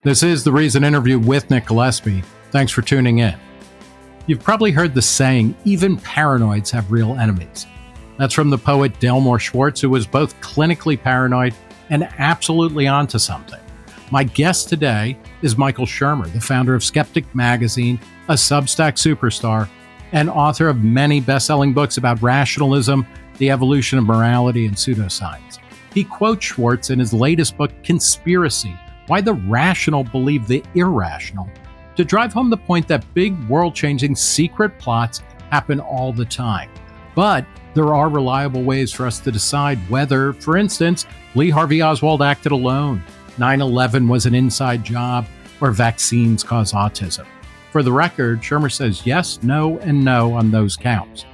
This is the Reason interview with Nick Gillespie. Thanks for tuning in. You've probably heard the saying, even paranoids have real enemies. That's from the poet Delmore Schwartz, who was both clinically paranoid and absolutely onto something. My guest today is Michael Shermer, the founder of Skeptic magazine, a Substack superstar, and author of many best-selling books about rationalism, the evolution of morality, and pseudoscience. He quotes Schwartz in his latest book, Conspiracy: Why the Rational Believe the Irrational, to drive home the point that big, world-changing secret plots happen all the time. But there are reliable ways for us to decide whether, for instance, Lee Harvey Oswald acted alone, 9/11 was an inside job, or vaccines cause autism. For the record, Shermer says yes, no, and no on those counts.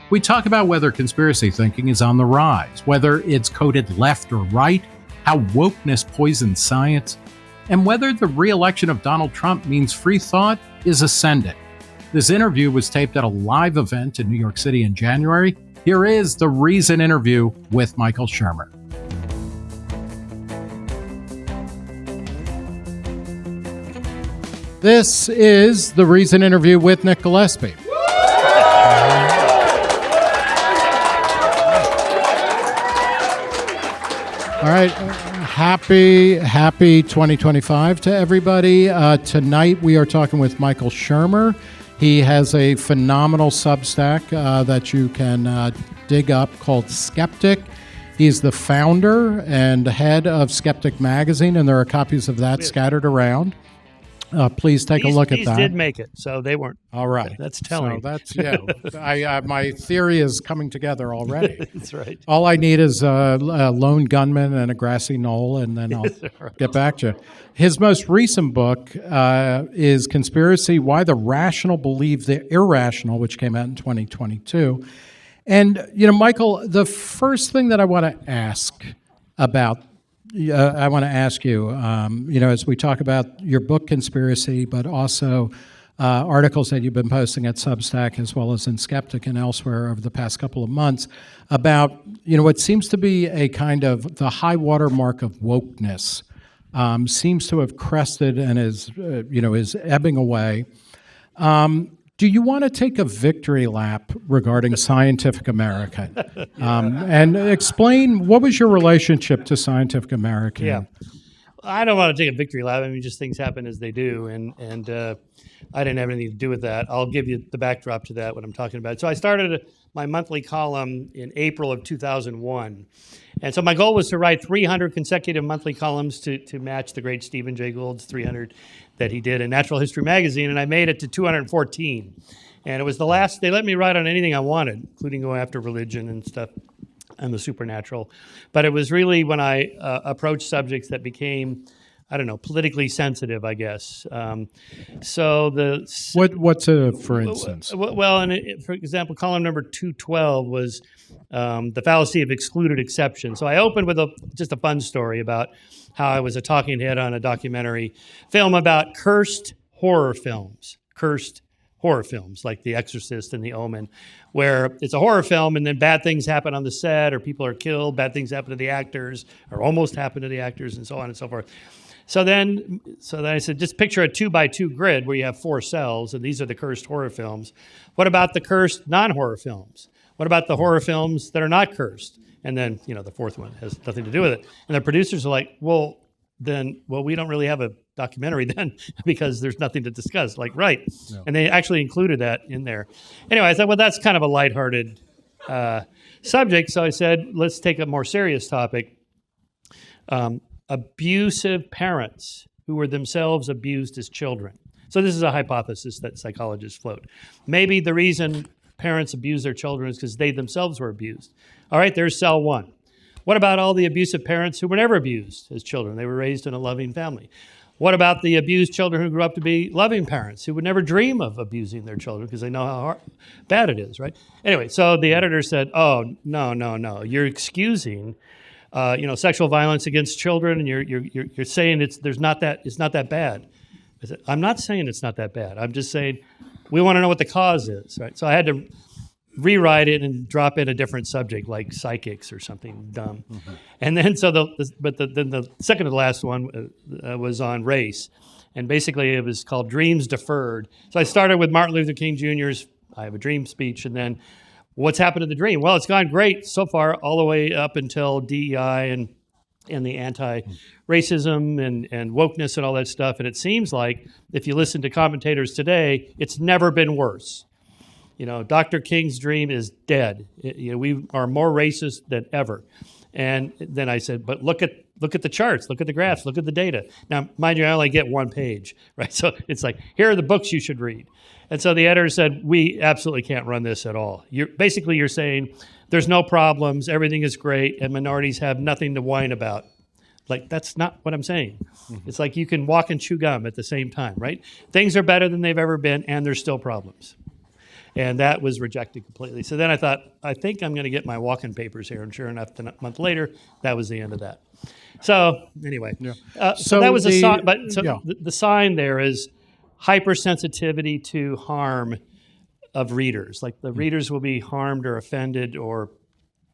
We talk about whether conspiracy thinking is on the rise, whether it's coded left or right, how wokeness poisons science, and whether the re-election of Donald Trump means free thought is ascendant. This interview was taped at a live event in New York City in January. Here is the Reason interview with Michael Shermer. This is the Reason interview with Nick Gillespie. All right. Happy 2025 to everybody. Tonight we are talking with Michael Shermer. He has a phenomenal Substack that you can dig up called Skeptic. He's the founder and head of Skeptic magazine, and there are copies of that scattered around. Please take a look at that. These did make it, so they weren't. All right. That's telling. So that's, my theory is coming together already. That's right. All I need is a lone gunman and a grassy knoll, and then I'll get back to you. His most recent book is Conspiracy: Why the Rational Believe the Irrational, which came out in 2022. And, Michael, the first thing that I want to ask about I want to ask you, as we talk about your book, Conspiracy, but also articles that you've been posting at Substack as well as in Skeptic and elsewhere over the past couple of months about, what seems to be a kind of the high water mark of wokeness seems to have crested and is ebbing away. Do you want to take a victory lap regarding Scientific American and explain what was your relationship to Scientific American? Yeah, I don't want to take a victory lap. I mean, just things happen as they do, and I didn't have anything to do with that. I'll give you the backdrop to that, what I'm talking about. So I started my monthly column in April of 2001. And so my goal was to write 300 consecutive monthly columns to match the great Stephen Jay Gould's 300 that he did in Natural History Magazine, and I made it to 214. And it was the last, they let me write on anything I wanted, including go after religion and stuff and the supernatural. But it was really when I approached subjects that became, politically sensitive, I guess. What's for instance? Well, for example, column number 212 was the fallacy of excluded exception. So I opened with just a fun story about how I was a talking head on a documentary film about cursed horror films like The Exorcist and The Omen, where it's a horror film and then bad things happen on the set or people are killed, bad things happen to the actors or almost happen to the actors and so on and so forth. So then I said, just picture a 2x2 grid where you have 4 cells, and these are the cursed horror films. What about the cursed non-horror films? What about the horror films that are not cursed? And then, the fourth one has nothing to do with it. And the producers are like, well, we don't really have a documentary then because there's nothing to discuss. Like, right. No. And they actually included that in there. Anyway, I thought, well, that's kind of a lighthearted subject. So I said, let's take a more serious topic. Abusive parents who were themselves abused as children. So this is a hypothesis that psychologists float. Maybe the reason parents abuse their children is because they themselves were abused. All right, there's cell one. What about all the abusive parents who were never abused as children? They were raised in a loving family. What about the abused children who grew up to be loving parents who would never dream of abusing their children because they know how bad it is, right? Anyway, so the editor said, oh, no. You're excusing sexual violence against children, and you're saying it's not that bad. I said, I'm not saying it's not that bad. I'm just saying we want to know what the cause is, right? So I had to rewrite it and drop in a different subject like psychics or something dumb. And then then the second to the last one was on race. And basically it was called Dreams Deferred. So I started with Martin Luther King Jr.'s I Have a Dream speech, and then what's happened to the dream? Well, it's gone great so far, all the way up until DEI and the anti-racism and wokeness and all that stuff. And it seems like if you listen to commentators today, it's never been worse. Dr. King's dream is dead. We are more racist than ever. And then I said, but look at the charts, look at the graphs, look at the data. Now, mind you, I only get one page, right? So it's like, here are the books you should read. And so the editor said, we absolutely can't run this at all. You're saying there's no problems, everything is great, and minorities have nothing to whine about. Like, that's not what I'm saying. It's like you can walk and chew gum at the same time, right? Things are better than they've ever been, and there's still problems. And that was rejected completely. So then I thought, I think I'm going to get my walk-in papers here. And sure enough, a month later, that was the end of that. So anyway, so that was a sign. But the sign there is hypersensitivity to harm of readers. Like the readers will be harmed or offended or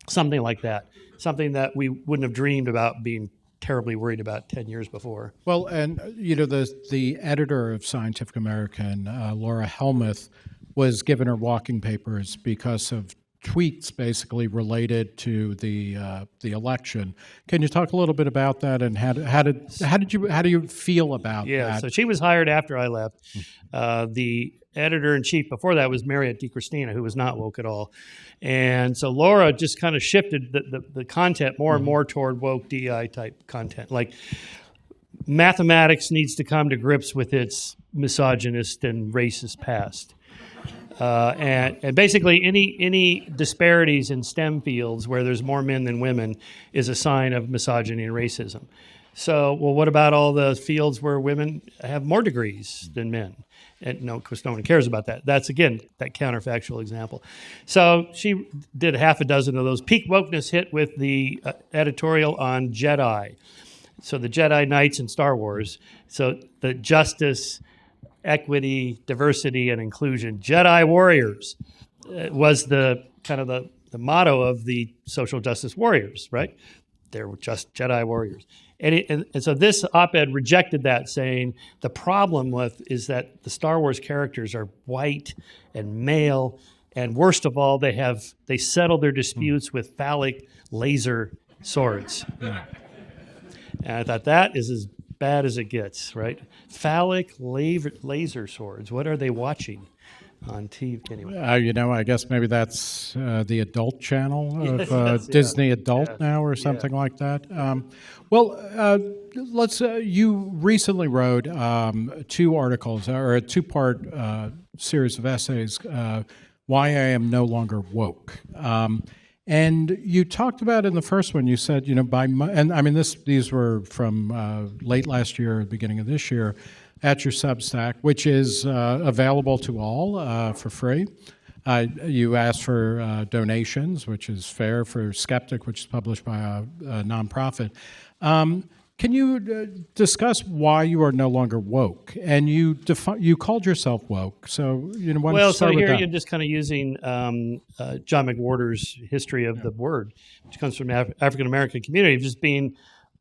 something like that. Something that we wouldn't have dreamed about being terribly worried about 10 years before. Well, and the editor of Scientific American, Laura Helmuth, was given her walking papers because of tweets basically related to the election. Can you talk a little bit about that, and how do you feel about that? Yeah, so she was hired after I left. The editor-in-chief before that was Marriott DiChristina, who was not woke at all. And so Laura just kind of shifted the content more and more toward woke DEI type content. Like mathematics needs to come to grips with its misogynist and racist past. And basically any disparities in STEM fields where there's more men than women is a sign of misogyny and racism. So, well, what about all the fields where women have more degrees than men? And no, of course, no one cares about that. That's, again, that counterfactual example. So she did half a dozen of those. Peak wokeness hit with the editorial on Jedi. So the Jedi Knights in Star Wars. So the justice, equity, diversity, and inclusion. Jedi warriors was the kind of the motto of the social justice warriors, right? They were just Jedi warriors. And so this op-ed rejected that, saying the problem is that the Star Wars characters are white and male, and worst of all, they settle their disputes with phallic laser swords. Yeah. And I thought that is as bad as it gets, right? Phallic laser swords. What are they watching on TV? Anyway, I guess maybe that's the adult channel of Disney Adult now, or something like that. Let's. You recently wrote 2 articles, or a 2-part series of essays. Why I Am No Longer Woke. And you talked about in the first one, you said, these were from late last year, beginning of this year, at your Substack, which is available to all for free. You asked for donations, which is fair, for Skeptic, which is published by a nonprofit. Can you discuss why you are no longer woke? And you called yourself woke, so why don't you start with that? So here you're just kind of using John McWhorter's history of the word, which comes from the African American community, just being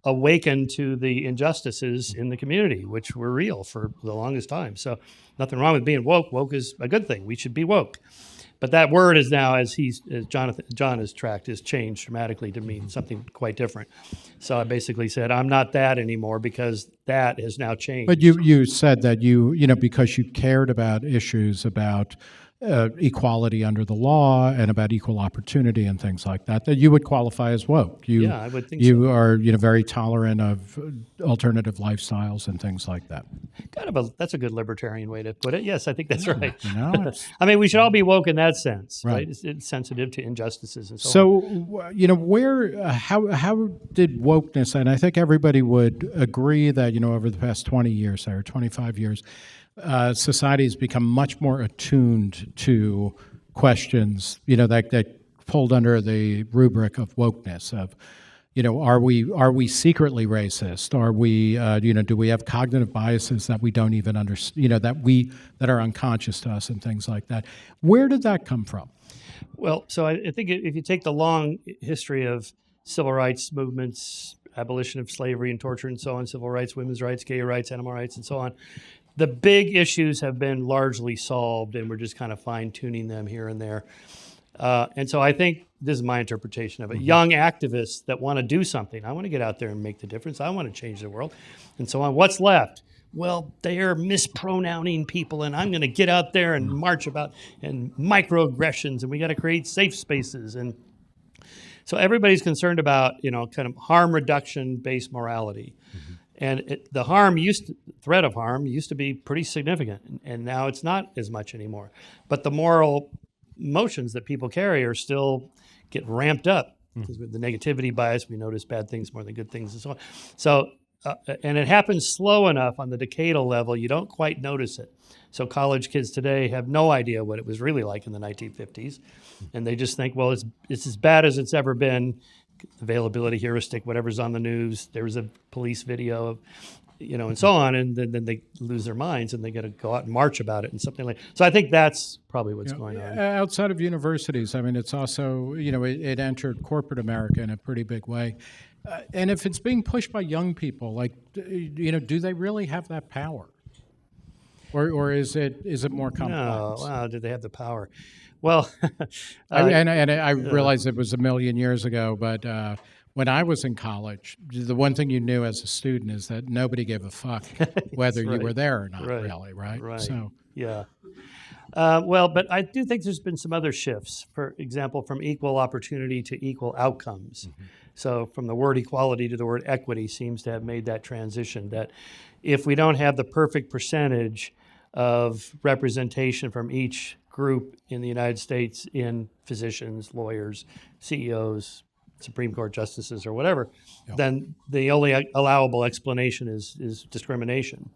awakened to the injustices in the community, which were real for the longest time. So nothing wrong with being woke. Woke is a good thing. We should be woke. But that word is now, as John has tracked, has changed dramatically to mean something quite different. So I basically said, I'm not that anymore because that has now changed. But you said that because you cared about issues about equality under the law and about equal opportunity and things like that, that you would qualify as woke. Yeah, I would think you so. are very tolerant of alternative lifestyles and things like that. That's a good libertarian way to put it. Yes, I think that's right. I mean, we should all be woke in that sense, right? It's sensitive to injustices and so on. How did wokeness, and I think everybody would agree that, over the past 20 years or 25 years, society has become much more attuned to questions, that pulled under the rubric of wokeness, of, are we secretly racist? Are we, do we have cognitive biases that we don't even understand, that are unconscious to us and things like that? Where did that come from? Well, so I think if you take the long history of civil rights movements, abolition of slavery and torture and so on, civil rights, women's rights, gay rights, animal rights, and so on, the big issues have been largely solved, and we're just kind of fine-tuning them here and there. And so I think this is my interpretation of it. Young activists that want to do something. I want to get out there and make the difference. I want to change the world, and so on. What's left? Well, they're mispronouncing people, and I'm going to get out there and march about and microaggressions, and we got to create safe spaces. And so everybody's concerned about, kind of harm reduction-based morality. And the threat of harm used to be pretty significant, and now it's not as much anymore. But the moral emotions that people carry are still get ramped up because with the negativity bias, we notice bad things more than good things and so on. So, and it happens slow enough on the decadal level, you don't quite notice it. So college kids today have no idea what it was really like in the 1950s, and they just think, well, it's as bad as it's ever been. Availability heuristic, whatever's on the news, there was a police video of, and so on, and then they lose their minds and they got to go out and march about it and something like. So I think that's probably what's going on. Outside of universities, I mean, it's also, it entered corporate America in a pretty big way. And if it's being pushed by young people, do they really have that power? Or is it more complex? No, wow, do they have the power? Well, I realize it was a million years ago, but when I was in college, the one thing you knew as a student is that nobody gave a fuck whether you were there or not, really, right? Right. So, yeah. But I do think there's been some other shifts, for example, from equal opportunity to equal outcomes. So from the word equality to the word equity seems to have made that transition, that if we don't have the perfect percentage of representation from each group in the United States in physicians, lawyers, CEOs, Supreme Court justices, or whatever, then the only allowable explanation is discrimination,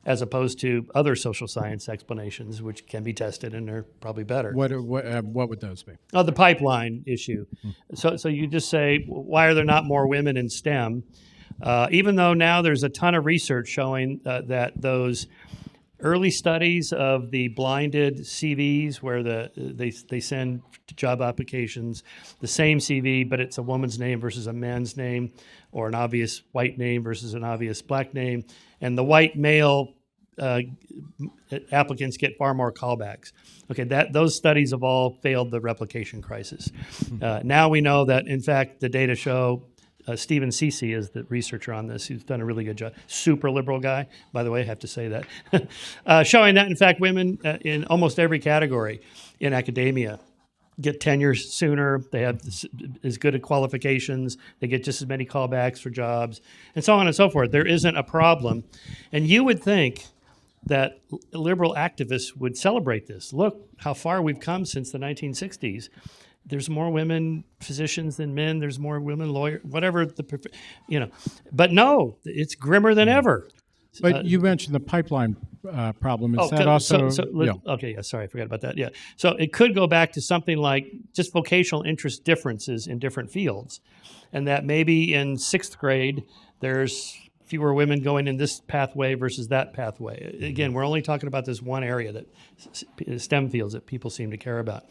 as opposed to other social science explanations, which can be tested and are probably better. What would those be? Oh, the pipeline issue. So you just say, why are there not more women in STEM? Even though now there's a ton of research showing that those early studies of the blinded CVs where they send job applications, the same CV, but it's a woman's name versus a man's name, or an obvious white name versus an obvious black name, and the white male applicants get far more callbacks. Okay, those studies have all failed the replication crisis. Now we know that, in fact, the data show. Stephen Ceci is the researcher on this, who's done a really good job. Super liberal guy, by the way, I have to say that. Showing that, in fact, women in almost every category in academia get tenure sooner, they have as good qualifications, they get just as many callbacks for jobs, and so on and so forth. There isn't a problem. And you would think that liberal activists would celebrate this. Look how far we've come since the 1960s. There's more women physicians than men. There's more women lawyers, whatever But no, it's grimmer than ever. But you mentioned the pipeline problem. Is that also? Okay, yeah, sorry, I forgot about that. Yeah. So it could go back to something like just vocational interest differences in different fields. And that maybe in sixth grade, there's fewer women going in this pathway versus that pathway. Again, we're only talking about this one area, that STEM fields that people seem to care about.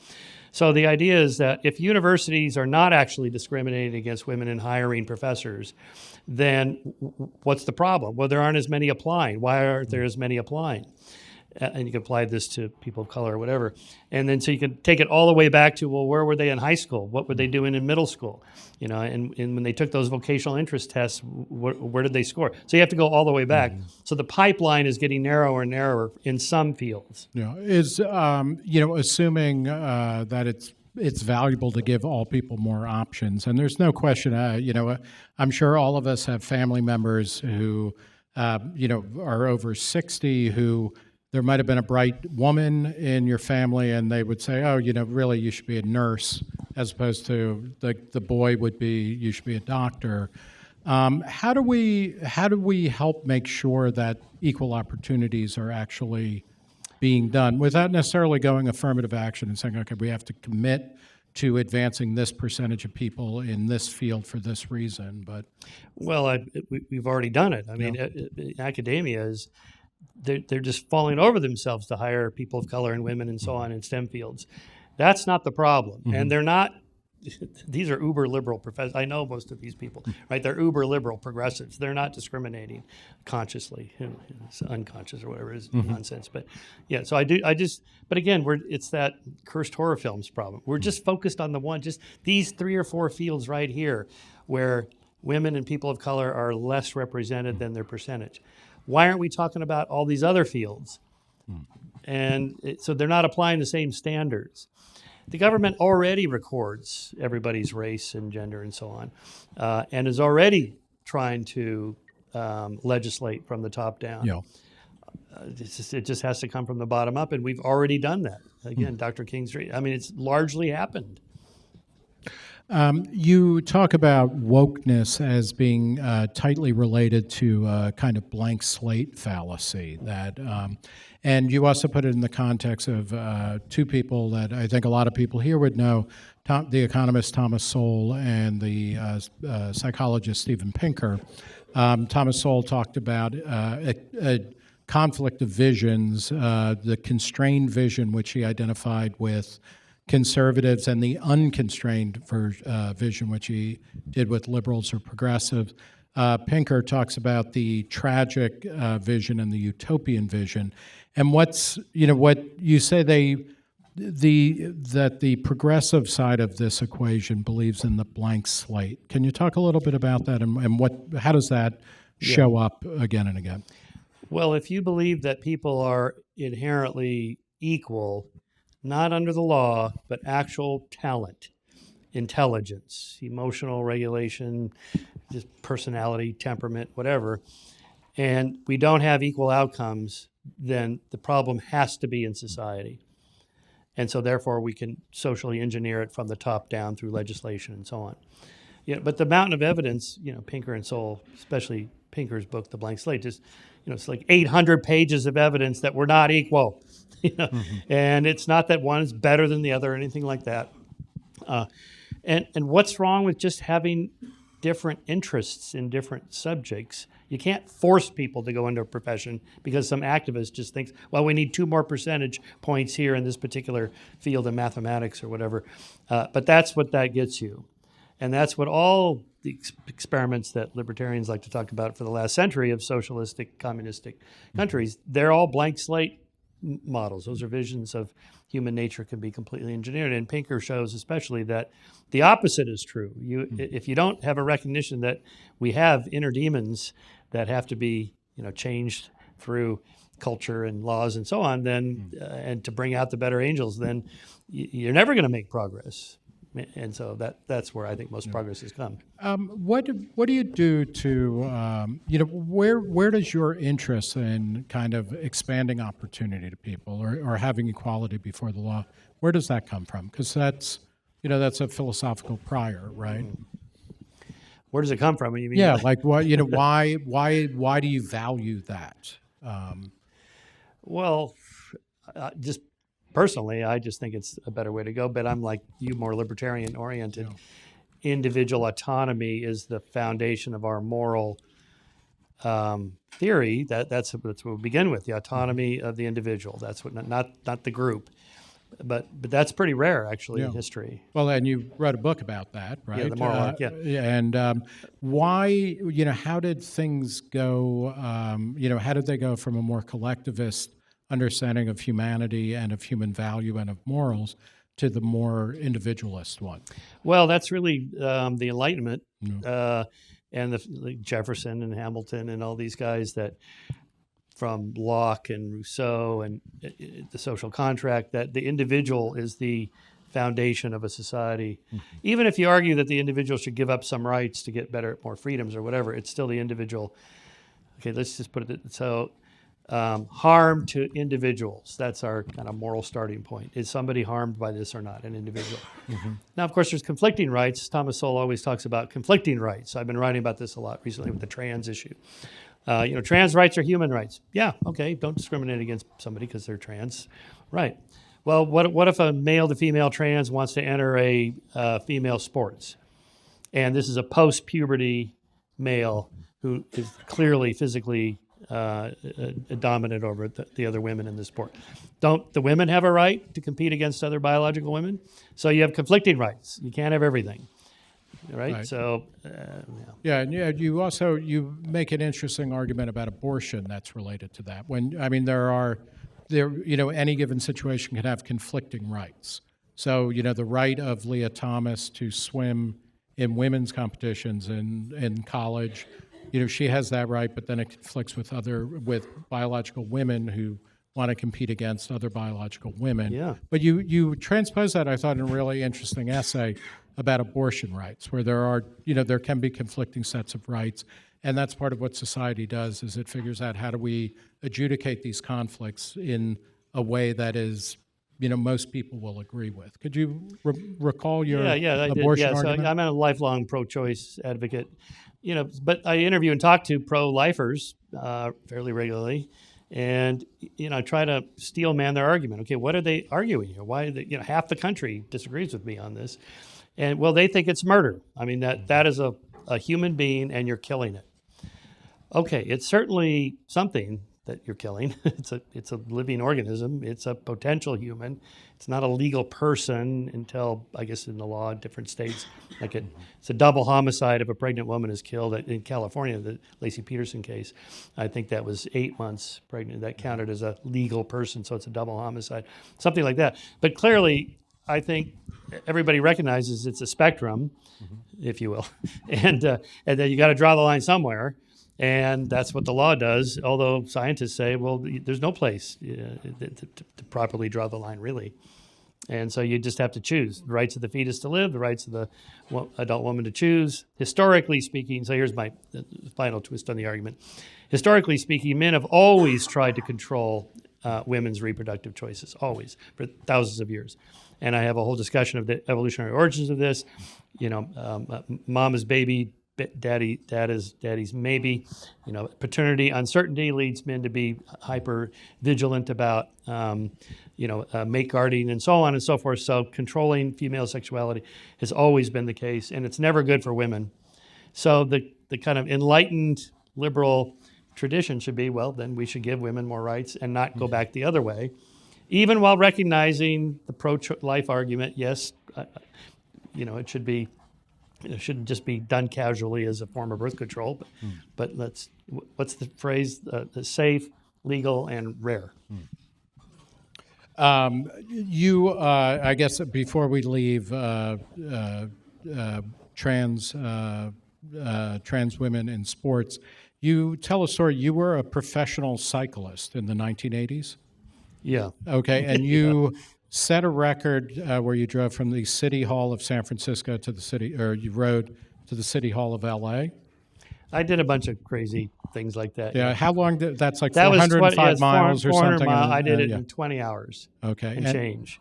So the idea is that if universities are not actually discriminating against women in hiring professors, then what's the problem? Well, there aren't as many applying. Why aren't there as many applying? And you can apply this to people of color or whatever. And then so you can take it all the way back to, well, where were they in high school? What were they doing in middle school? And when they took those vocational interest tests, where did they score? So you have to go all the way back. So the pipeline is getting narrower and narrower in some fields. Is assuming that it's valuable to give all people more options, and there's no question. I'm sure all of us have family members who are over 60 who. There might have been a bright woman in your family, and they would say, "Oh, really, you should be a nurse," as opposed to the boy would be, "You should be a doctor." How do we help make sure that equal opportunities are actually being done without necessarily going affirmative action and saying, "Okay, we have to commit to advancing this percentage of people in this field for this reason. But well, we've already done it. I mean, academia is they're just falling over themselves to hire people of color and women and so on in STEM fields. That's not the problem, and they're not. These are uber liberal professors. I know most of these people, right? They're uber liberal progressives. They're not discriminating consciously, it's unconscious or whatever it is nonsense. But yeah, so but again, it's that cursed horror films problem. We're just focused on just these 3 or 4 fields right here where women and people of color are less represented than their percentage. Why aren't we talking about all these other fields? And so they're not applying the same standards. The government already records everybody's race and gender and so on, and is already trying to legislate from the top down. Yeah. It just has to come from the bottom up, and we've already done that. Again, Dr. King's, I mean, it's largely happened. You talk about wokeness as being tightly related to kind of blank slate fallacy. And you also put it in the context of 2 people that I think a lot of people here would know, the economist Thomas Sowell and the psychologist Steven Pinker. Thomas Sowell talked about a conflict of visions, the constrained vision which he identified with conservatives and the unconstrained vision, which he did with liberals or progressives. Pinker talks about the tragic vision and the utopian vision. And what you say that the progressive side of this equation believes in the blank slate. Can you talk a little bit about that and how does that show up again and again? Well, if you believe that people are inherently equal, not under the law, but actual talent, intelligence, emotional regulation, just personality, temperament, whatever, and we don't have equal outcomes, then the problem has to be in society. And so therefore we can socially engineer it from the top down through legislation and so on. Yeah, but the mountain of evidence, Pinker and Sowell, especially Pinker's book, The Blank Slate, just, it's like 800 pages of evidence that we're not equal. And it's not that one is better than the other or anything like that. And what's wrong with just having different interests in different subjects? You can't force people to go into a profession because some activist just thinks, well, we need 2 more percentage points here in this particular field of mathematics or whatever. But that's what that gets you. And that's what all the experiments that libertarians like to talk about for the last century of socialistic, communistic countries, they're all blank slate models. Those are visions of human nature can be completely engineered. And Pinker shows especially that the opposite is true. If you don't have a recognition that we have inner demons that have to be changed through culture and laws and so on, then and to bring out the better angels, then you're never going to make progress. And so that's where I think most progress has come. What do you do to where does your interest in kind of expanding opportunity to people or having equality before the law, where does that come from? Because that's a philosophical prior, right? Where does it come from? You mean? Yeah, like what why do you value that? Well, just personally, I just think it's a better way to go, but I'm like you, more libertarian-oriented. Yeah. Individual autonomy is the foundation of our moral theory. That's what we begin with, the autonomy of the individual. That's what not the group. But that's pretty rare, actually, in history. Well, and you wrote a book about that, right? Yeah, the moral arc, yeah. And why, how did things go, how did they go from a more collectivist understanding of humanity and of human value and of morals to the more individualist one? Well, that's really the Enlightenment and like Jefferson and Hamilton and all these guys that from Locke and Rousseau and the social contract, that the individual is the foundation of a society. Mm-hmm. Even if you argue that the individual should give up some rights to get more freedoms or whatever, it's still the individual. Okay, let's just put it so. Harm to individuals. That's our kind of moral starting point. Is somebody harmed by this or not, an individual? Mm-hmm. Now, of course, there's conflicting rights. Thomas Sowell always talks about conflicting rights. I've been writing about this a lot recently with the trans issue. Trans rights are human rights. Yeah, okay, don't discriminate against somebody because they're trans. Right. Well, what if a male to female trans wants to enter a female sports, and this is a post-puberty male who is clearly physically dominant over the other women in the sport? Don't the women have a right to compete against other biological women? So you have conflicting rights. You can't have everything, right? So, yeah, and you make an interesting argument about abortion that's related to that. Any given situation can have conflicting rights. So, the right of Leah Thomas to swim in women's competitions in college, she has that right, but then it conflicts with biological women who want to compete against other biological women. Yeah. But you transpose that, I thought, in a really interesting essay about abortion rights, where there can be conflicting sets of rights. And that's part of what society does, is it figures out how do we adjudicate these conflicts in a way that is, most people will agree with. Could you recall your abortion argument? So I'm a lifelong pro-choice advocate, but I interview and talk to pro-lifers fairly regularly, and I try to steel man their argument. Okay, what are they arguing here? Why? Half the country disagrees with me on this, and they think it's murder. I mean that is a human being, and you're killing it. Okay, it's certainly something that you're killing. It's a living organism. It's a potential human. It's not a legal person until, I guess, in the law in different states, it's a double homicide if a pregnant woman is killed. In California, the Lacey Peterson case, I think that was 8 months pregnant. That counted as a legal person, so it's a double homicide, something like that. But clearly, I think everybody recognizes it's a spectrum, if you will, and then you got to draw the line somewhere. And that's what the law does, although scientists say, well, there's no place to properly draw the line, really. And so you just have to choose the rights of the fetus to live, the rights of the adult woman to choose. Historically speaking, so here's my final twist on the argument. Historically speaking, men have always tried to control women's reproductive choices, always, for thousands of years. And I have a whole discussion of the evolutionary origins of this. Mama's baby, daddy's maybe. Paternity uncertainty leads men to be hyper vigilant about mate guarding and so on and so forth. So controlling female sexuality has always been the case, and it's never good for women. So the kind of enlightened liberal tradition should be, well, then we should give women more rights and not go back the other way, even while recognizing the pro-life argument. Yes, it shouldn't just be done casually as a form of birth control, but what's the phrase? Safe, legal, and rare. I guess before we leave trans women in sports, you tell a story. You were a professional cyclist in the 1980s? Yeah. Okay, and you set a record where you drove from the City Hall of San Francisco you rode to the City Hall of LA. I did a bunch of crazy things like that. Yeah, how long that's like that 405 miles or something? I did it in 20 hours. Okay. And change.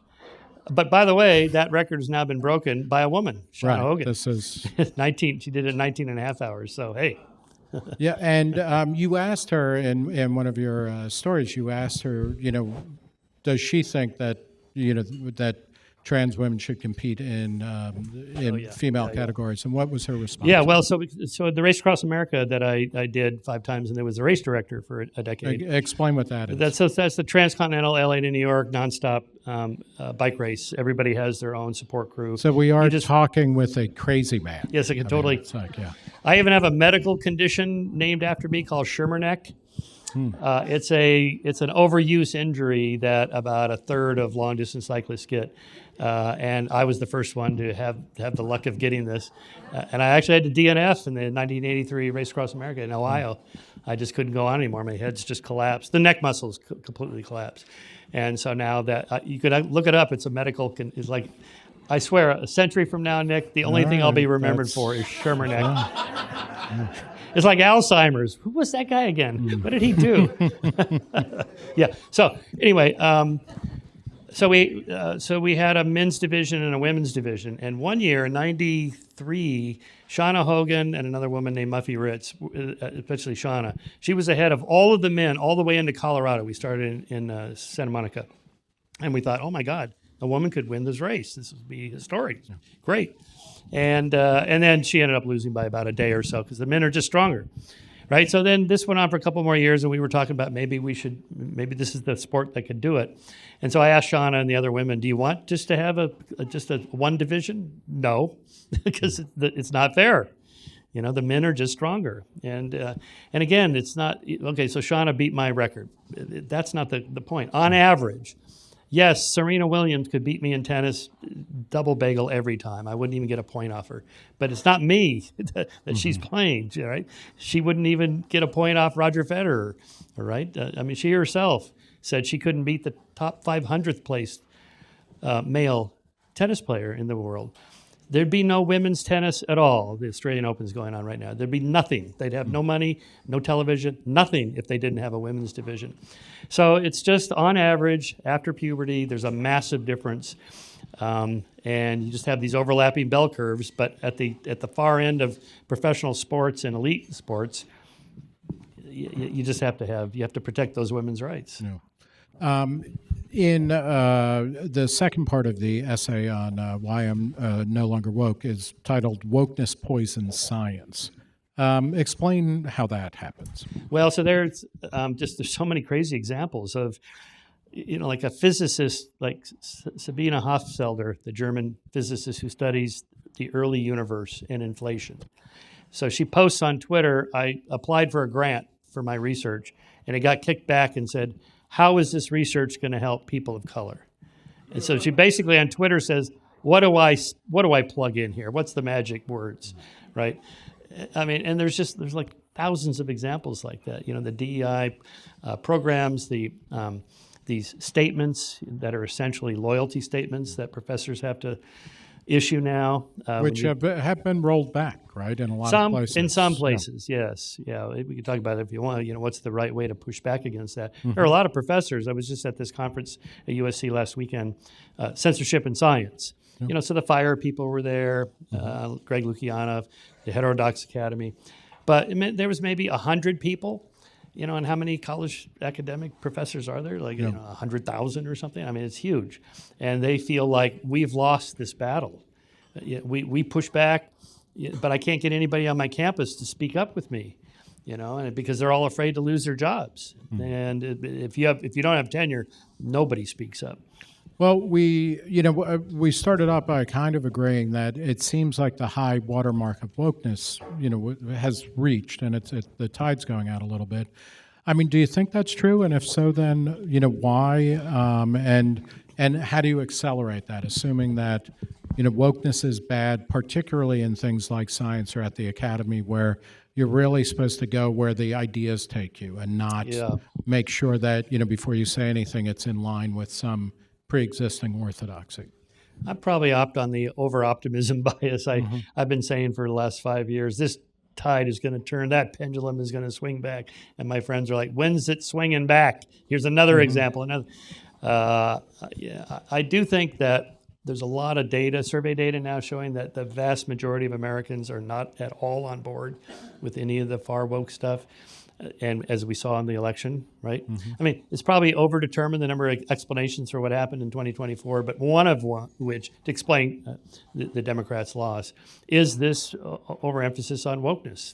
But by the way, that record has now been broken by a woman, Shauna Hogan. This is 19. She did it in 19 and a half hours. So, hey. Yeah, and you asked her in one of your stories, you asked her, does she think that that trans women should compete in female categories, and what was her response? Yeah, well, so the Race Across America that I did 5 times, and there was the race director for a decade. Explain what that is. That's the transcontinental LA to New York nonstop bike race. Everybody has their own support crew. So we are talking with a crazy man. Yes, I can totally. It's like, yeah. I even have a medical condition named after me called Shermer neck. It's an overuse injury that about a third of long distance cyclists get, and I was the first one to have the luck of getting this, and I actually had to DNF in the 1983 Race Across America in Ohio. I just couldn't go on anymore. My head's just collapsed. The neck muscles completely collapsed, and so now that you could look it up, it's a medical. It's like, I swear, a century from now, Nick, the only thing I'll be remembered for is Shermer neck. It's like Alzheimer's. Who was that guy again? What did he do? Yeah. So anyway, so we had a men's division and a women's division. And one year in '93, Shauna Hogan and another woman named Muffy Ritz, especially Shauna, she was ahead of all of the men all the way into Colorado. We started in Santa Monica. And we thought, oh my God, a woman could win this race. This would be historic. Great. And then she ended up losing by about a day or so because the men are just stronger. Right. So then this went on for a couple more years, and we were talking about maybe this is the sport that could do it. And so I asked Shauna and the other women, do you want just to have just a one division? No, because it's not fair. You know, the men are just stronger. And again, it's not, okay, so Shauna beat my record. That's not the point. On average, yes, Serena Williams could beat me in tennis, double bagel every time. I wouldn't even get a point off her. But it's not me that she's playing, right? She wouldn't even get a point off Roger Federer, right? I mean, she herself said she couldn't beat the top 500th place male tennis player in the world. There'd be no women's tennis at all. The Australian Open's going on right now. There'd be nothing. They'd have no money, no television, nothing if they didn't have a women's division. So it's just on average, after puberty, there's a massive difference. And you just have these overlapping bell curves. But at the far end of professional sports and elite sports, you just have to protect those women's rights. Yeah. In the second part of the essay on why I'm no longer woke is titled "Wokeness Poisons Science." Explain how that happens. Well, so there's so many crazy examples of, like a physicist like Sabine Hoffelder, the German physicist who studies the early universe and inflation. So she posts on Twitter, I applied for a grant for my research, and it got kicked back and said, how is this research going to help people of color? And so she basically on Twitter says, what do I plug in here? What's the magic words, right? I mean, and there's like thousands of examples like that. The DEI programs, these statements that are essentially loyalty statements that professors have to issue now, which have been rolled back, right? In a lot of places. In some places, yes. Yeah, we can talk about it if you want. What's the right way to push back against that? There are a lot of professors. I was just at this conference at USC last weekend, Censorship in Science. So the FIRE people were there, Greg Lukianov, the Heterodox Academy. But there was maybe 100 people, and how many college academic professors are there? Like 100,000 or something? I mean, it's huge. And they feel like we've lost this battle. We push back, but I can't get anybody on my campus to speak up with me, and because they're all afraid to lose their jobs. And if you don't have tenure, nobody speaks up. Well, we started off by kind of agreeing that it seems like the high watermark of wokeness, has reached, and the tide's going out a little bit. I mean, do you think that's true? And if so, then why? And how do you accelerate that? Assuming that wokeness is bad, particularly in things like science or at the academy, where you're really supposed to go where the ideas take you, and not make sure that before you say anything, it's in line with some pre-existing orthodoxy. I'd probably opt on the over-optimism bias. I've been saying for the last 5 years, this tide is going to turn, that pendulum is going to swing back. And my friends are like, when's it swinging back? Here's another example. I do think that there's a lot of data, survey data now showing that the vast majority of Americans are not at all on board with any of the far woke stuff. And as we saw in the election, right? I mean, it's probably overdetermined the number of explanations for what happened in 2024, but one of which, to explain the Democrats' loss, is this overemphasis on wokeness.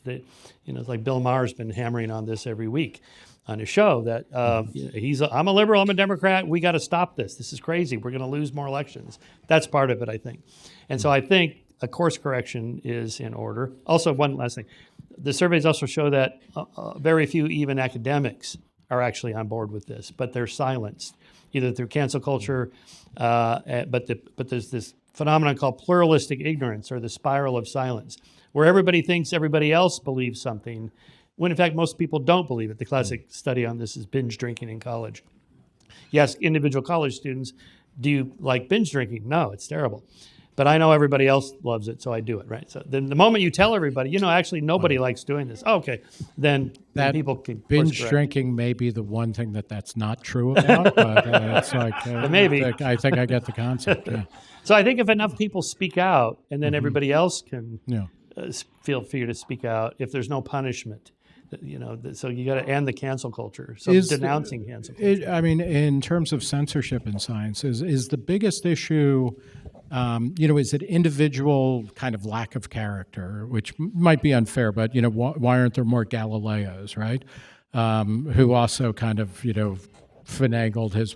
It's like Bill Maher's been hammering on this every week on his show that I'm a liberal, I'm a Democrat, we got to stop this. This is crazy. We're going to lose more elections. That's part of it, I think. And so I think a course correction is in order. Also, one last thing. The surveys also show that very few even academics are actually on board with this, but they're silenced, either through cancel culture, but there's this phenomenon called pluralistic ignorance, or the spiral of silence, where everybody thinks everybody else believes something, when in fact most people don't believe it. The classic study on this is binge drinking in college. You ask individual college students, do you like binge drinking? No, it's terrible. But I know everybody else loves it, so I do it, right? So then the moment you tell everybody, actually nobody likes doing this. Okay, then people can binge drinking may be the one thing that's not true about, but it's like maybe. I think I get the concept. Yeah. So I think if enough people speak out, and then everybody else can feel free to speak out, if there's no punishment, So you got to end the cancel culture. So denouncing cancel culture. I mean, in terms of censorship in science, is the biggest issue, is it individual kind of lack of character, which might be unfair, but, why aren't there more Galileos, right? Who also kind of, finagled his,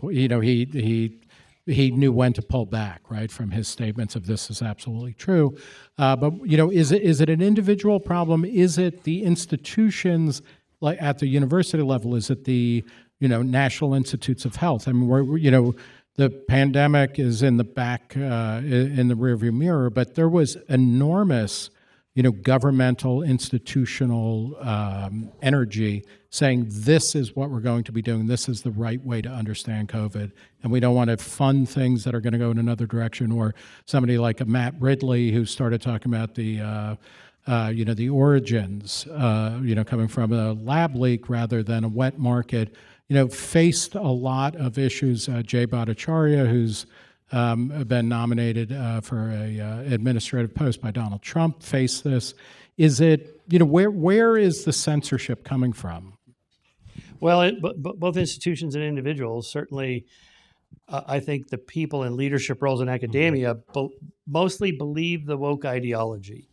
he knew when to pull back, right, from his statements of this is absolutely true. But is it an individual problem? Is it the institutions, like at the university level? Is it the National Institutes of Health? I mean, the pandemic is in the back in the rearview mirror, but there was enormous governmental, institutional energy saying this is what we're going to be doing. This is the right way to understand COVID. And we don't want to fund things that are going to go in another direction. Or somebody like a Matt Ridley who started talking about the origins, coming from a lab leak rather than a wet market, faced a lot of issues. Jay Bhattacharya, who's been nominated for a administrative post by Donald Trump, faced this. Is it, where is the censorship coming from? Well, both institutions and individuals, certainly, I think the people in leadership roles in academia mostly believe the woke ideology,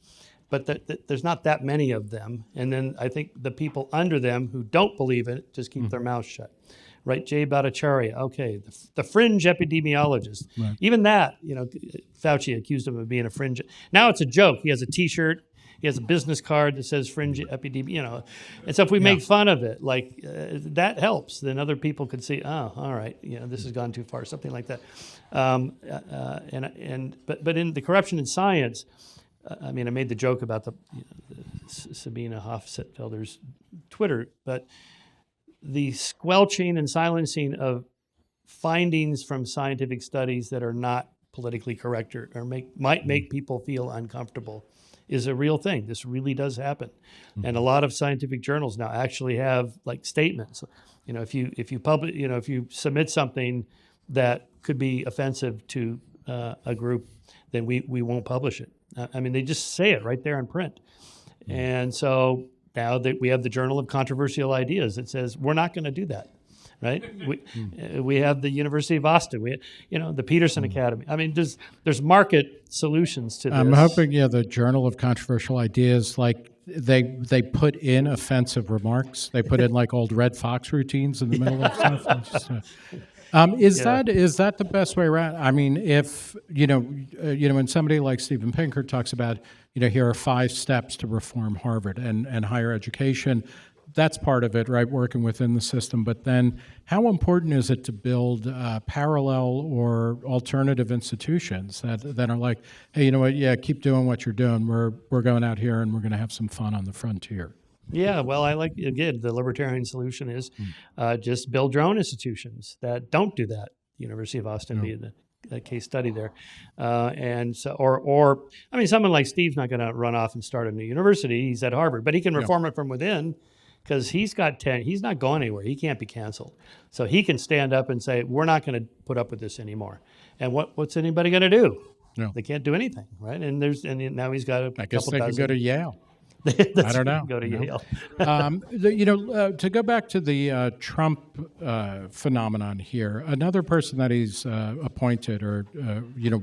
but there's not that many of them. And then I think the people under them who don't believe it just keep their mouths shut. Right, Jay Bhattacharya, okay, the fringe epidemiologist. Right. Even that, Fauci accused him of being a fringe. Now it's a joke. He has a T-shirt, he has a business card that says fringe epidemiologist, And so if we make fun of it, that helps. Then other people could see, oh, all right, this has gone too far, something like that. But in the corruption in science, I made the joke about the Sabina Hoffelder's Twitter, but the squelching and silencing of findings from scientific studies that are not politically correct or might make people feel uncomfortable is a real thing. This really does happen. Mm-hmm. And a lot of scientific journals now actually have statements. If you submit something that could be offensive to a group, then we won't publish it. They just say it right there in print. Mm-hmm. And so now that we have the Journal of Controversial Ideas that says we're not going to do that, right? We have the University of Austin, the Peterson Academy. There's market solutions to this. I'm hoping, the Journal of Controversial Ideas, they put in offensive remarks. They put in old Red Fox routines in the middle of stuff. Is that the best way around? If when somebody like Steven Pinker talks about, here are 5 steps to reform Harvard and higher education, that's part of it, right? Working within the system. But then, how important is it to build parallel or alternative institutions that are like, hey, you know what? Yeah, keep doing what you're doing. We're going out here and we're going to have some fun on the frontier. Yeah, well, the libertarian solution is just build your own institutions that don't do that. University of Austin being a case study there. And so, someone like Steve's not going to run off and start a new university. He's at Harvard, but he can reform it from within because he's not going anywhere. He can't be canceled. So he can stand up and say, we're not going to put up with this anymore. And what's anybody going to do? No. They can't do anything, right? And now he's got a couple dozen. I guess they can go to Yale. I don't know. Go to Yale. To go back to the Trump phenomenon here, another person that he's appointed or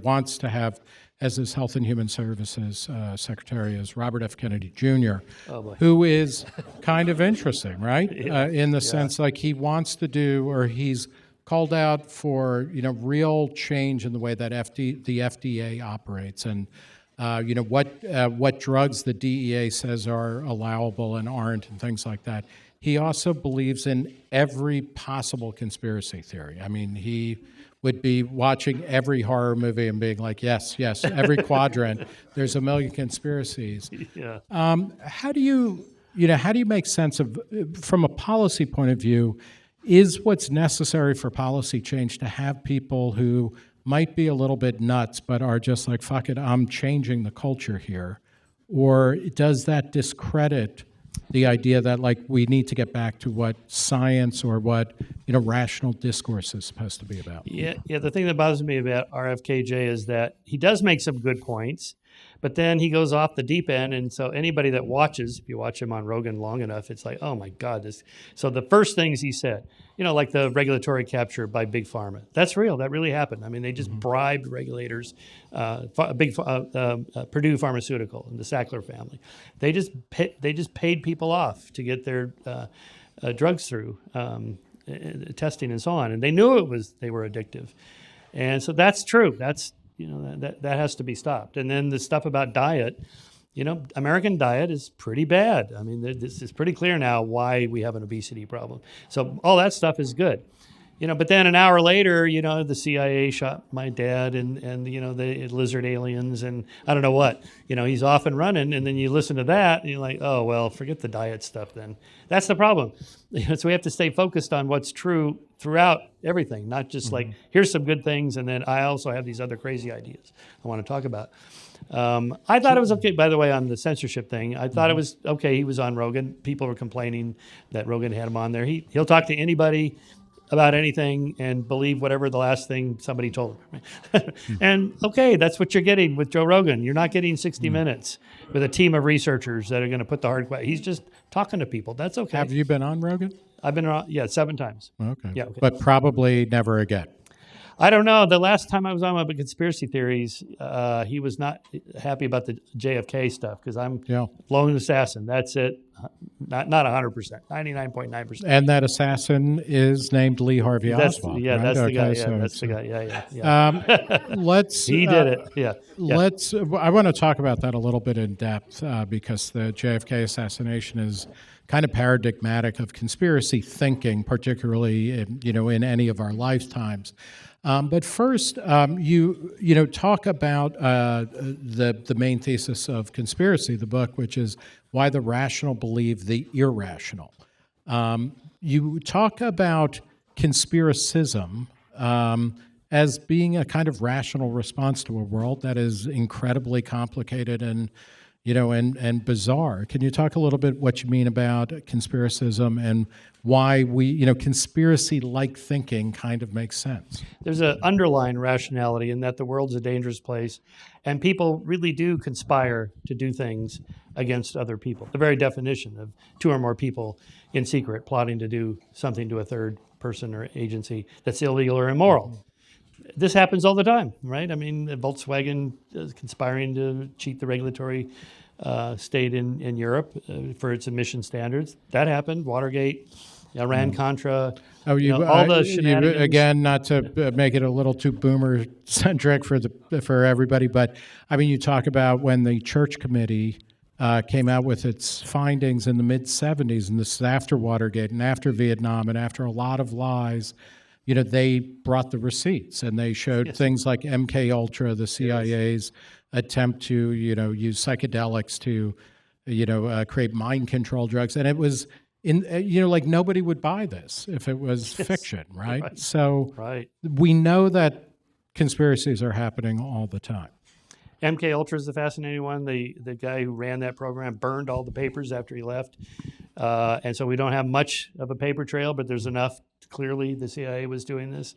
wants to have as his Health and Human Services Secretary is Robert F. Kennedy Jr., who is kind of interesting, right? In the sense he wants to do, or he's called out for real change in the way that the FDA operates and. What drugs the DEA says are allowable and aren't and things like that. He also believes in every possible conspiracy theory. He would be watching every horror movie and being like, yes, every quadrant, there's a million conspiracies. Yeah. How do you make sense of, from a policy point of view, is what's necessary for policy change to have people who might be a little bit nuts, but are just like, fuck it, I'm changing the culture here? Or does that discredit the idea that we need to get back to what science or what rational discourse is supposed to be about? Yeah. The thing that bothers me about RFKJ is that he does make some good points, But then he goes off the deep end, and so anybody that watches, if you watch him on Rogan long enough, it's like, oh my God, this. So the first things he said, like the regulatory capture by Big Pharma, that's real. That really happened. I mean, they just bribed regulators, Purdue Pharmaceutical and the Sackler family. They just paid people off to get their drugs through testing and so on, and they knew they were addictive, and so that's true. That's that has to be stopped. And then the stuff about diet, American diet is pretty bad. I mean, this is pretty clear now why we have an obesity problem. So all that stuff is good. But then an hour later, the CIA shot my dad and the lizard aliens and I don't know what. He's off and running, and then you listen to that and you're like, oh, well, forget the diet stuff then. That's the problem. So we have to stay focused on what's true throughout everything, not just like, here's some good things, and then I also have these other crazy ideas I want to talk about. I thought it was okay, by the way, on the censorship thing. I thought it was okay. He was on Rogan. People were complaining that Rogan had him on there. He'll talk to anybody about anything and believe whatever the last thing somebody told him. And okay, that's what you're getting with Joe Rogan. You're not getting 60 minutes with a team of researchers that are going to put the hard question. He's just talking to people. That's okay. Have you been on Rogan? I've been on, 7 times. Okay. Yeah, okay. But probably never again. I don't know. The last time I was on about conspiracy theories, he was not happy about the JFK stuff because I'm lone assassin. That's it. Not 100%, 99.9%. And that assassin is named Lee Harvey Oswald. Yeah, right? that's the guy. So That's the guy. Yeah. Let's. He did it. Yeah. Let's. I want to talk about that a little bit in depth because the JFK assassination is kind of paradigmatic of conspiracy thinking, particularly in any of our lifetimes. But first, you talk about the main thesis of Conspiracy, the book, which is why the rational believe the irrational. You talk about conspiracism as being a kind of rational response to a world that is incredibly complicated and bizarre. Can you talk a little bit what you mean about conspiracism and why conspiracy-like thinking kind of makes sense? There's an underlying rationality in that the world's a dangerous place, and people really do conspire to do things against other people. The very definition of 2 or more people in secret plotting to do something to a third person or agency that's illegal or immoral. This happens all the time, right? I mean, Volkswagen is conspiring to cheat the regulatory state in Europe for its emission standards. That happened. Watergate, Iran-Contra, all the shenanigans. Again, not to make it a little too boomer-centric for everybody, but I mean, you talk about when the Church Committee came out with its findings in the mid-'70s, and this is after Watergate and after Vietnam and after a lot of lies. They brought the receipts and they showed things like MK Ultra, the CIA's attempt to, use psychedelics to, create mind control drugs. And it was like nobody would buy this if it was fiction, right? So we know that conspiracies are happening all the time. MK Ultra is the fascinating one. The guy who ran that program burned all the papers after he left. And so we don't have much of a paper trail, but there's enough. Clearly, the CIA was doing this.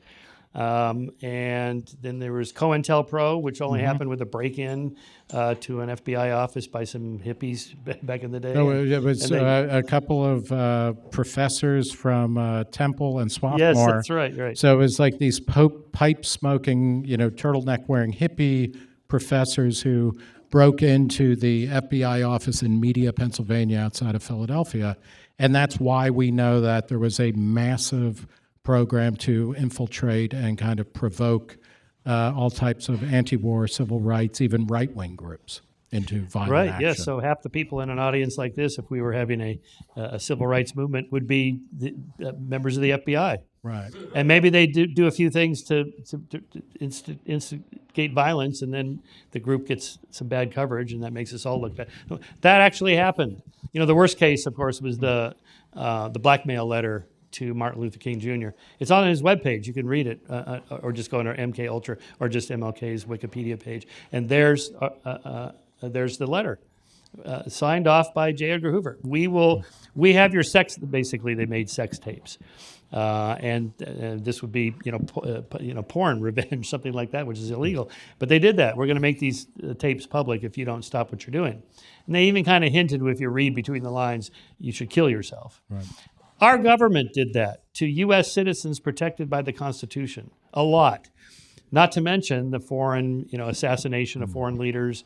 And then there was COINTELPRO, which only happened with a break-in to an FBI office by some hippies back in the day. No, it was a couple of professors from Temple and Swarthmore. Yes, that's right. So it was like these pipe-smoking, turtleneck-wearing hippie professors who broke into the FBI office in Media, Pennsylvania, outside of Philadelphia. And that's why we know that there was a massive program to infiltrate and kind of provoke all types of anti-war, civil rights, even right-wing groups into violent action. Yes. So half the people in an audience like this, if we were having a civil rights movement, would be members of the FBI. Right. And maybe they do a few things to instigate violence, and then the group gets some bad coverage, and that makes us all look bad. That actually happened. The worst case, of course, was the blackmail letter to Martin Luther King Jr. It's on his webpage. You can read it, or just go on our MK Ultra, or just MLK's Wikipedia page, and there's the letter. signed off by J. Edgar Hoover. We have your sex. Basically, they made sex tapes, and this would be porn revenge, something like that, which is illegal. But they did that. We're going to make these tapes public if you don't stop what you're doing. And they even kind of hinted, if you read between the lines, you should kill yourself. Right. Our government did that to U.S. citizens protected by the Constitution a lot. Not to mention the foreign, assassination of foreign leaders,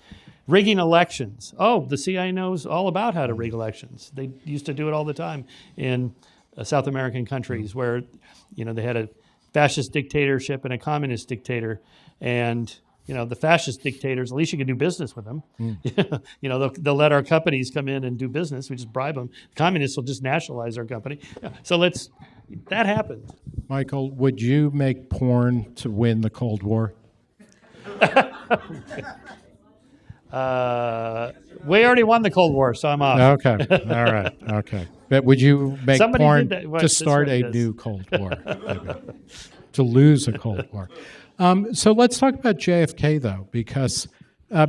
rigging elections. Oh, the CIA knows all about how to rig elections. They used to do it all the time in South American countries where, they had a fascist dictatorship and a communist dictator, and the fascist dictators, at least you can do business with them. They'll let our companies come in and do business. We just bribe them. Communists will just nationalize our company. So that happened. Michael, would you make porn to win the Cold War? We already won the Cold War, so I'm off. Okay. All right. Okay. But would you make Somebody porn did that. to start a new Cold War? Maybe. To lose a Cold War. So let's talk about JFK, though, because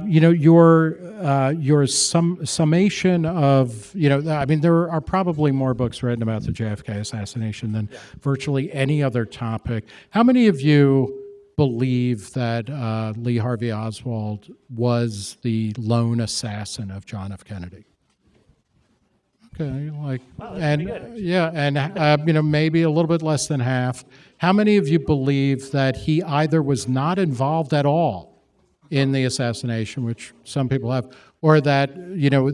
your summation of there are probably more books written about the JFK assassination than virtually any other topic. How many of you believe that Lee Harvey Oswald was the lone assassin of John F. Kennedy? Okay, maybe a little bit less than half. How many of you believe that he either was not involved at all in the assassination, which some people have, or that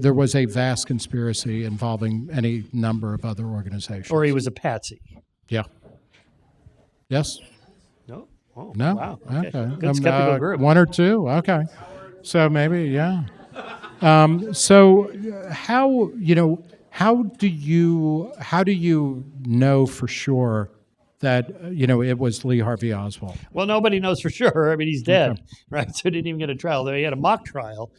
there was a vast conspiracy involving any number of other organizations? Or he was a patsy? Yeah. Yes. No. Oh, no. Wow. Okay. Good skeptical group. One or two. Okay. So maybe, yeah. So how do you know for sure that it was Lee Harvey Oswald? Well, nobody knows for sure. I mean, he's dead, right? So he didn't even get a trial. He had a mock trial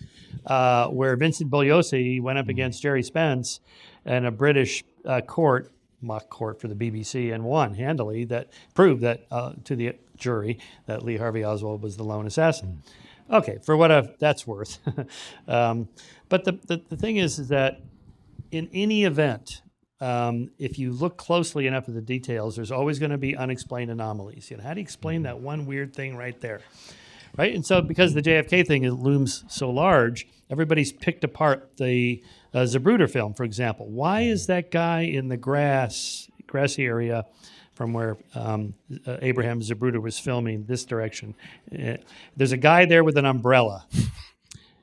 where Vincent Bugliosi went up against Jerry Spence in a British mock court for the BBC, and won handily. That proved that to the jury that Lee Harvey Oswald was the lone assassin. Okay, for what that's worth. But the thing is that in any event, if you look closely enough at the details, there's always going to be unexplained anomalies. How do you explain that one weird thing right there? Right? And so because the JFK thing looms so large, everybody's picked apart the Zapruder film, for example. Why is that guy in the grassy area from where Abraham Zapruder was filming this direction? There's a guy there with an umbrella.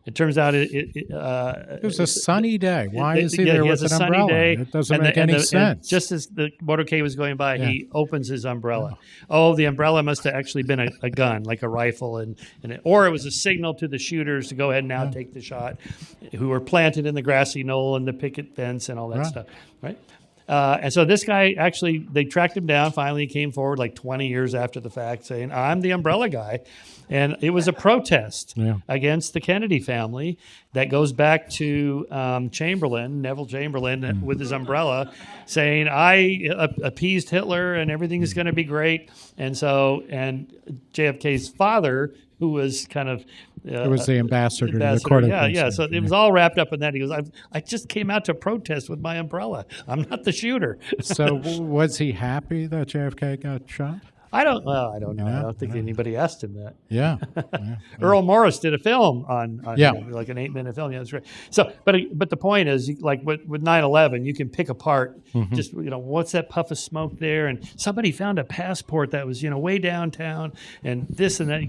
It turns out it was a sunny day. Why is he there with an umbrella? Day, it doesn't make any sense. Just as the motorcade was going by, he opens his umbrella. Oh, the umbrella must have actually been a gun, like a rifle, or it was a signal to the shooters to go ahead and now take the shot, who were planted in the grassy knoll and the picket fence and all that stuff, right? And so this guy, actually, they tracked him down. Finally, he came forward like 20 years after the fact saying, I'm the umbrella guy. And it was a protest against the Kennedy family that goes back to Neville Chamberlain, with his umbrella, saying, I appeased Hitler and everything is going to be great. And JFK's father, who was kind of it was the ambassador to the court. So it was all wrapped up in that. He goes, I just came out to protest with my umbrella. I'm not the shooter. So was he happy that JFK got shot? I don't know. I don't think anybody asked him that. Yeah. Earl Morris did a film on like an 8-minute film. Yeah, that's right. So, but the point is, like with 9/11, you can pick apart just what's that puff of smoke there, and somebody found a passport that was way downtown, and this and that.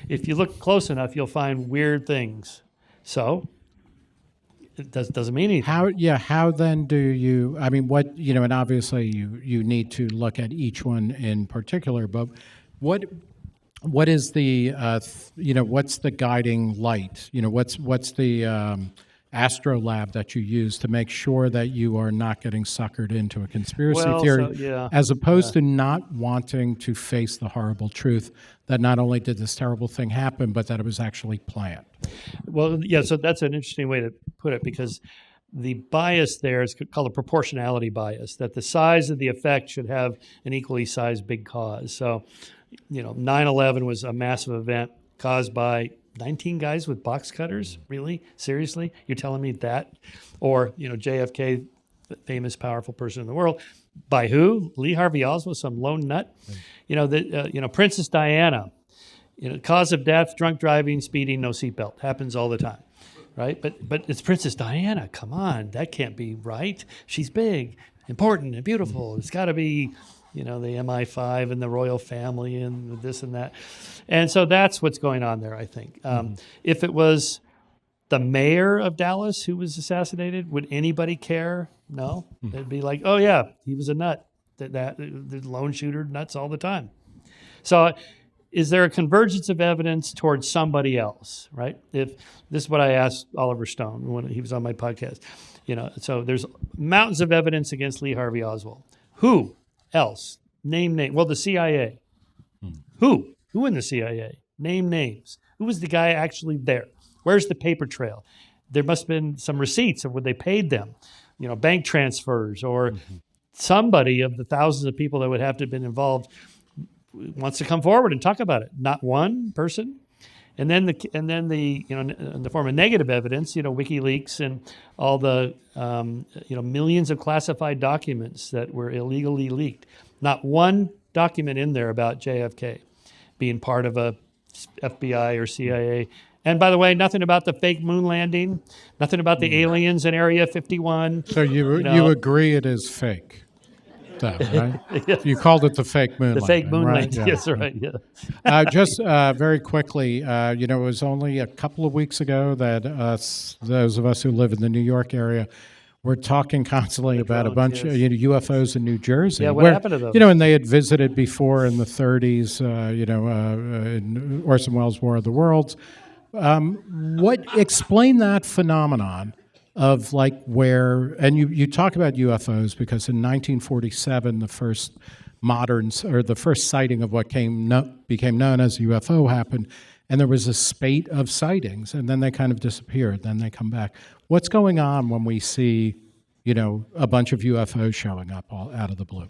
If you look close enough, you'll find weird things. So it doesn't mean anything. How then do you, what, and obviously you need to look at each one in particular, but what is the, what's the guiding light? What's the astrolabe that you use to make sure that you are not getting suckered into a conspiracy theory, as opposed to not wanting to face the horrible truth that not only did this terrible thing happen, but that it was actually planned? Well, so that's an interesting way to put it, because the bias there is called a proportionality bias, that the size of the effect should have an equally sized big cause. So, 9/11 was a massive event caused by 19 guys with box cutters? Really? Seriously? You're telling me that? Or, JFK, the famous, powerful person in the world. By who? Lee Harvey Oswald, some lone nut? Princess Diana. Cause of death, drunk driving, speeding, no seatbelt. Happens all the time, right? But it's Princess Diana. Come on, that can't be right. She's big, important, and beautiful. It's got to be, the MI5 and the royal family and this and that. And so that's what's going on there, I think. If it was the mayor of Dallas who was assassinated, would anybody care? No. It'd be like, oh, yeah, he was a nut. The lone shooter nuts all the time. So is there a convergence of evidence towards somebody else, right? If this is what I asked Oliver Stone when he was on my podcast. So there's mountains of evidence against Lee Harvey Oswald. Who else? Name. Well, the CIA. Who? Who in the CIA? Name names. Who was the guy actually there? Where's the paper trail? There must have been some receipts of what they paid them, bank transfers, or somebody of the thousands of people that would have to have been involved wants to come forward and talk about it. Not one person. And then in the form of negative evidence, WikiLeaks and all the millions of classified documents that were illegally leaked. Not one document in there about JFK being part of a FBI or CIA. And by the way, nothing about the fake moon landing, nothing about the aliens in Area 51. So you agree it is fake? Right? Yes. You called it the fake moon The fake moon right? landing, Yeah. yes, right, yeah. Just very quickly, it was only a couple of weeks ago that those of us who live in the New York area were talking constantly about a bunch of UFOs in New Jersey. Yeah, what happened to those? And they had visited before in the 30s, in Orson Welles' War of the Worlds. Explain that phenomenon of where, and you talk about UFOs because in 1947, the first the first sighting of what became known as a UFO happened, and there was a spate of sightings, and then they kind of disappeared, then they come back. What's going on when we see, a bunch of UFOs showing up all out of the blue?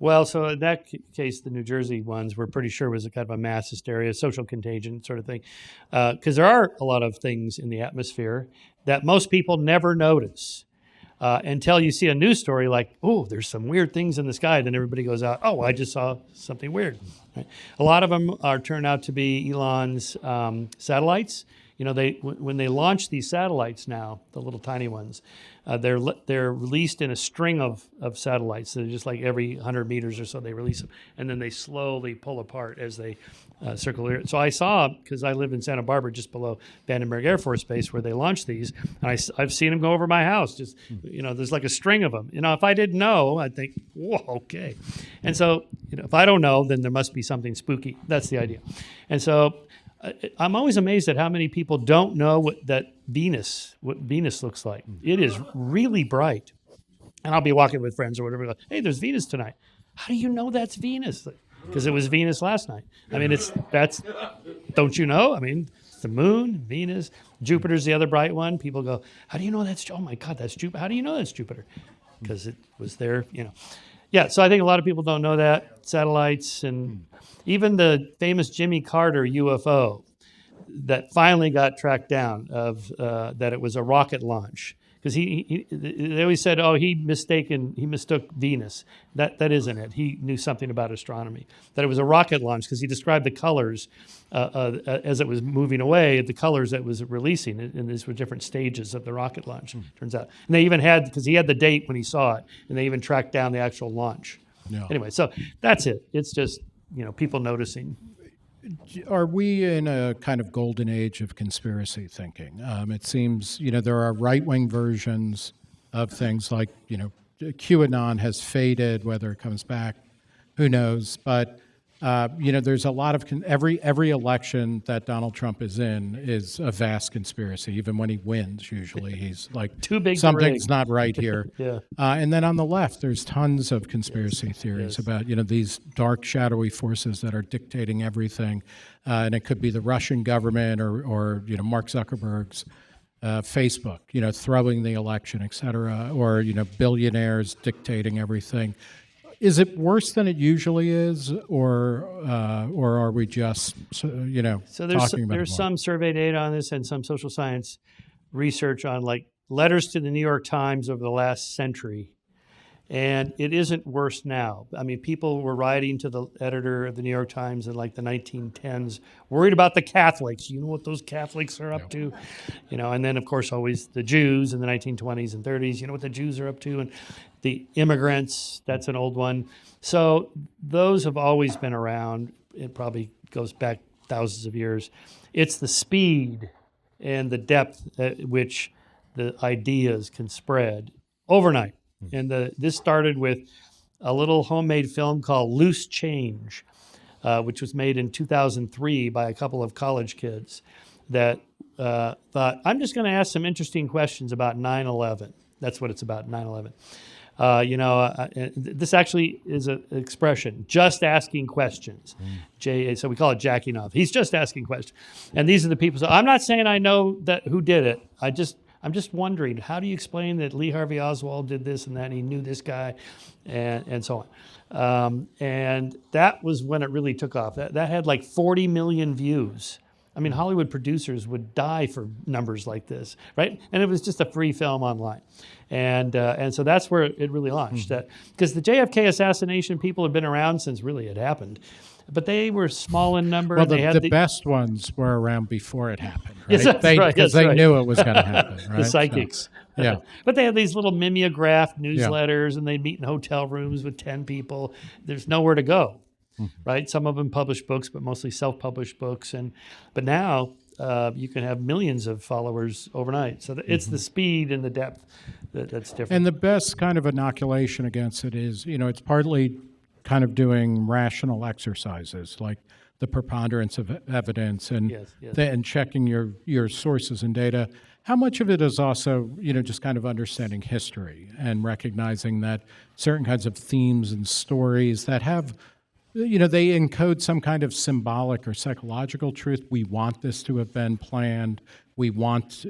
Well, so in that case, the New Jersey ones, we're pretty sure was a kind of a mass hysteria, social contagion sort of thing. Because there are a lot of things in the atmosphere that most people never notice until you see a news story like, oh, there's some weird things in the sky. Then everybody goes out, oh, I just saw something weird. Right? A lot of them turn out to be Elon's satellites. When they launch these satellites now, the little tiny ones, they're released in a string of satellites. So just like every 100 meters or so, they release them, and then they slowly pull apart as they circle. So I saw, because I live in Santa Barbara, just below Vandenberg Air Force Base, where they launch these, and I've seen them go over my house. Just there's like a string of them. If I didn't know, I'd think, whoa, okay. And so if I don't know, then there must be something spooky. That's the idea. And so I'm always amazed at how many people don't know what Venus looks like. It is really bright. And I'll be walking with friends or whatever. Like, hey, there's Venus tonight. How do you know that's Venus? Because it was Venus last night. I mean, don't you know? I mean, it's the moon, Venus. Jupiter's the other bright one. People go, how do you know that's, oh my God, that's Jupiter. How do you know that's Jupiter? Because it was there, Yeah, so I think a lot of people don't know that. Satellites and even the famous Jimmy Carter UFO that finally got tracked down that it was a rocket launch. Because they always said, oh, he mistook Venus. That isn't it. He knew something about astronomy. That it was a rocket launch because he described the colors as it was moving away, the colors that it was releasing. And these were different stages of the rocket launch, turns out. And they even because he had the date when he saw it, and they even tracked down the actual launch. Yeah. Anyway, so that's it. It's just, people noticing. Are we in a kind of golden age of conspiracy thinking? It seems, there are right-wing versions of things like, QAnon has faded, whether it comes back, who knows? But, there's a lot of, every election that Donald Trump is in is a vast conspiracy. Even when he wins, usually he's like, too big something's not right here. Yeah. And then on the left, there's tons of conspiracy theories about, these dark, shadowy forces that are dictating everything. And it could be the Russian government or Mark Zuckerberg's Facebook, throwing the election, et cetera, or, billionaires dictating everything. Is it worse than it usually is, or are we just So talking about there's it more? some survey data on this and some social science research on like letters to the New York Times over the last century. And it isn't worse now. I mean, people were writing to the editor of the New York Times in like the 1910s, worried about the Catholics. You know what those Catholics are up to? And then of course always the Jews in the 1920s and 30s. You know what the Jews are up to? And the immigrants, that's an old one. So those have always been around. It probably goes back thousands of years. It's the speed and the depth at which the ideas can spread overnight. And this started with a little homemade film called Loose Change, which was made in 2003 by a couple of college kids that thought, I'm just going to ask some interesting questions about 9/11. That's what it's about, 9/11. This actually is an expression, just asking questions. So we call it jacking off. He's just asking questions. And these are the people. So I'm not saying I know who did it. I'm just wondering, how do you explain that Lee Harvey Oswald did this and that, and he knew this guy, and so on. And that was when it really took off. That had like 40 million views. I mean, Hollywood producers would die for numbers like this, right? And it was just a free film online. And so that's where it really launched. Because the JFK assassination, people have been around since really it happened. But they were small in number. Well, and they had the best ones were around before it happened, right? Yes, that's right. Because they knew it was going to happen, right? The psychics. So, yeah. But they had these little mimeographed newsletters, and they'd meet in hotel rooms with 10 people. There's nowhere to go, right? Some of them published books, but mostly self-published books. But now you can have millions of followers overnight. So it's the speed and the depth that's different. And the best kind of inoculation against it is, it's partly kind of doing rational exercises like the preponderance of evidence and and checking your sources and data. How much of it is also, just kind of understanding history and recognizing that certain kinds of themes and stories that have, they encode some kind of symbolic or psychological truth. We want this to have been planned. We want,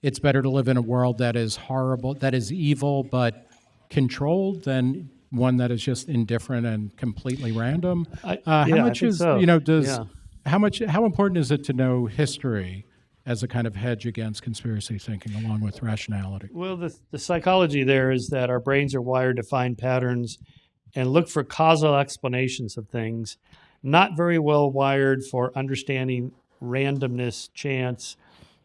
it's better to live in a world that is horrible, that is evil, but controlled than one that is just indifferent and completely random. How important is it to know history as a kind of hedge against conspiracy thinking along with rationality? Well, the psychology there is that our brains are wired to find patterns and look for causal explanations of things, not very well wired for understanding randomness, chance.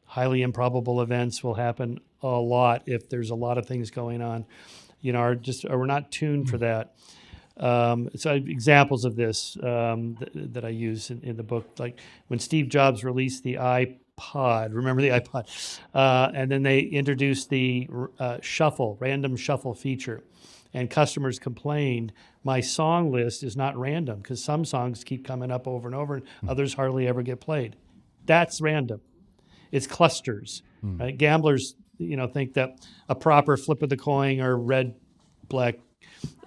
Highly improbable events will happen a lot if there's a lot of things going on. We're not tuned for that. So examples of this that I use in the book, like when Steve Jobs released the iPod, remember the iPod? And then they introduced the random shuffle feature. And customers complained, my song list is not random because some songs keep coming up over and over and others hardly ever get played. That's random. It's clusters. Right? Gamblers think that a proper flip of the coin or red, black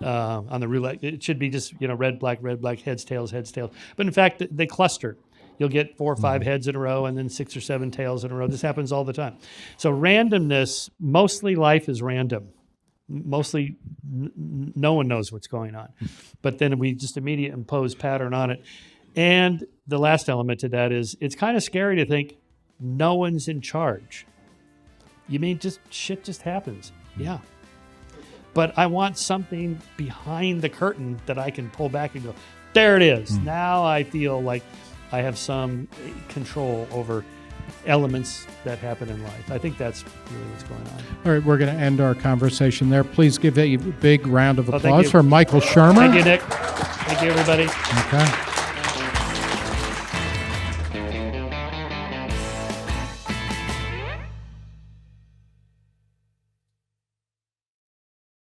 on the roulette, it should be just, red, black, heads, tails. But in fact, they cluster. You'll get 4 or 5 heads in a row and then 6 or 7 tails in a row. This happens all the time. So randomness, mostly life is random. Mostly no one knows what's going on. But then we just immediately impose pattern on it. And the last element to that is it's kind of scary to think no one's in charge. You mean shit just happens? Yeah. But I want something behind the curtain that I can pull back and go, there it is. Now I feel like I have some control over elements that happen in life. I think that's really what's going on. All right, we're going to end our conversation there. Please give a big round of applause for Michael Shermer. Thank you, Nick. Thank you, everybody. Okay.